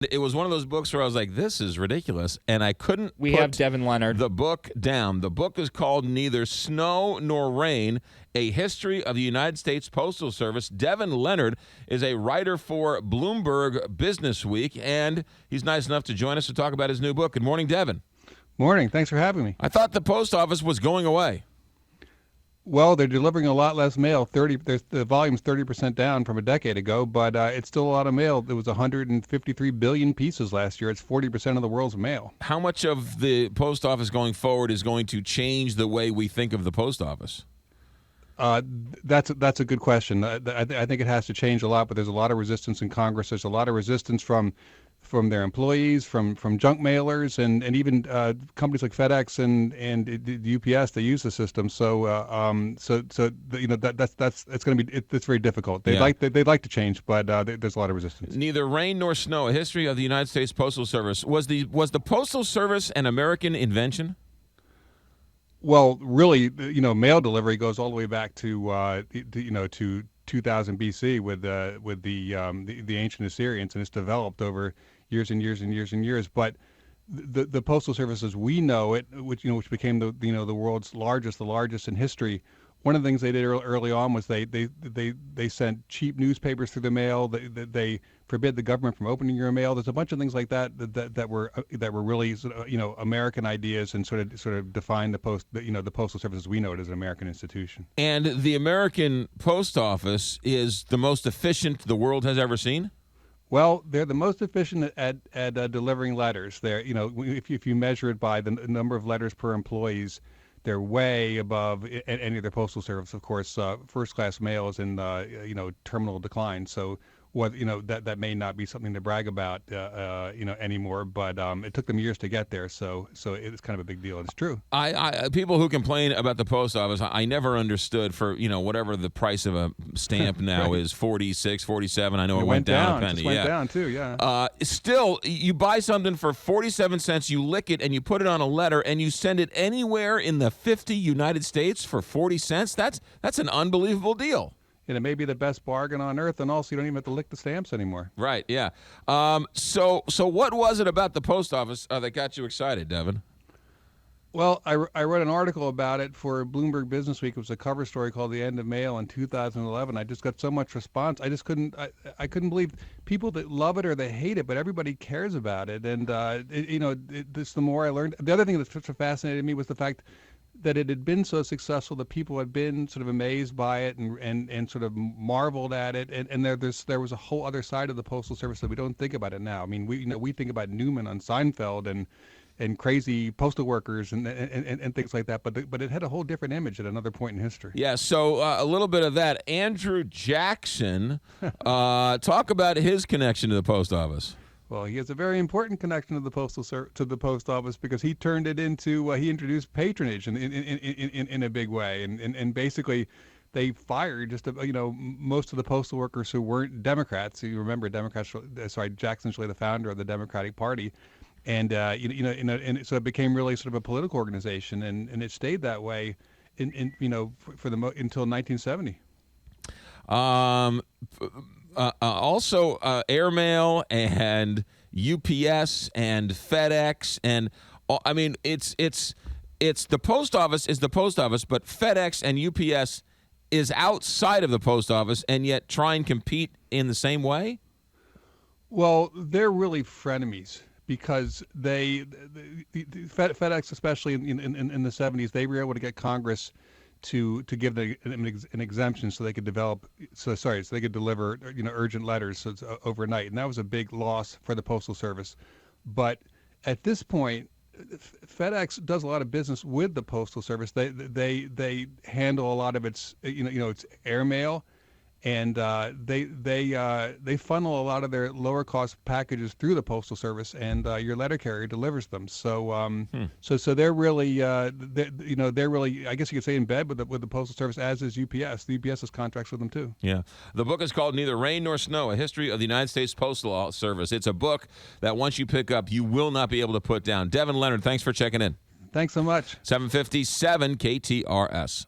It was one of those books where I was like, this is ridiculous, and I couldn't We put have Devin Leonard. the book down. The book is called Neither Snow Nor Rain, A History of the United States Postal Service. Devin Leonard is a writer for Bloomberg Business Week, and he's nice enough to join us to talk about his new book. Good morning, Devin. Morning. Thanks for having me. I thought the post office was going away. Well, they're delivering a lot less mail. The volume's 30% down from a decade ago, but it's still a lot of mail. There was 153 billion pieces last year. It's 40% of the world's mail. How much of the post office going forward is going to change the way we think of the post office? That's a good question. I think it has to change a lot, but there's a lot of resistance in Congress. There's a lot of resistance from their employees, from junk mailers, and even companies like FedEx and the UPS. They use the system, so it's going to be it's very difficult. They'd like to change, but there's a lot of resistance. Neither rain nor snow. A history of the United States Postal Service. Was the Postal Service an American invention? Well, really, mail delivery goes all the way back to 2000 BC with the ancient Assyrians, and it's developed over years and years and years and years. But the postal service as we know it, which became the world's largest, the largest in history. One of the things they did early on was they sent cheap newspapers through the mail. They forbid the government from opening your mail. There's a bunch of things like that were really American ideas and sort of defined the postal service as we know it as an American institution. And the American post office is the most efficient the world has ever seen? Well, they're the most efficient at delivering letters. If you measure it by the number of letters per employees, they're way above any other postal service. Of course, first-class mail is in terminal decline. So that may not be something to brag about anymore. But it took them years to get there. So it's kind of a big deal. It's true. People who complain about the post office, I never understood for whatever the price of a stamp now right. is, 46, 47. I know it went down a penny. It went down too. Yeah. Still, you buy something for 47 cents, you lick it, and you put it on a letter, and you send it anywhere in the 50 United States for 40 cents. That's an unbelievable deal. And it may be the best bargain on earth, and also you don't even have to lick the stamps anymore. Right, yeah. So what was it about the post office that got you excited, Devin? Well, I wrote an article about it for Bloomberg Business Week. It was a cover story called "The End of Mail" in 2011. I just got so much response. I just couldn't believe people that love it or they hate it, but everybody cares about it. And the more I learned, the other thing that fascinated me was the fact that it had been so successful that people had been sort of amazed by it and sort of marveled at it. And there was a whole other side of the Postal Service that we don't think about it now. I mean, we think about Newman on Seinfeld and crazy postal workers and things like that, but it had a whole different image at another point in history. Yeah, so a little bit of that. Andrew Jackson, talk about his connection to the post office. Well, he has a very important connection to the post office because he turned it into he introduced patronage in a big way, and basically they fired most of the postal workers who weren't Democrats. You remember Jackson's really the founder of the Democratic Party, and and so it became really sort of a political organization, and it stayed that way until 1970. Also, airmail and UPS and FedEx and I mean it's the post office is the post office, but FedEx and UPS is outside of the post office and yet try and compete in the same way. Well, they're really frenemies because FedEx, especially in the 70s, they were able to get Congress to give them an exemption so they could deliver urgent letters overnight, and that was a big loss for the Postal Service. But at this point, FedEx does a lot of business with the Postal Service. They handle a lot of its its airmail, and they funnel a lot of their lower cost packages through the Postal Service, and your letter carrier delivers them. So so they're really they're really, I guess you could say, in bed with the Postal Service, as is UPS. The UPS has contracts with them too. Yeah, the book is called Neither Rain Nor Snow: A History of the United States Postal Service. It's a book that once you pick up, you will not be able to put down. Devin Leonard, thanks for checking in. Thanks so much. 757 KTRS.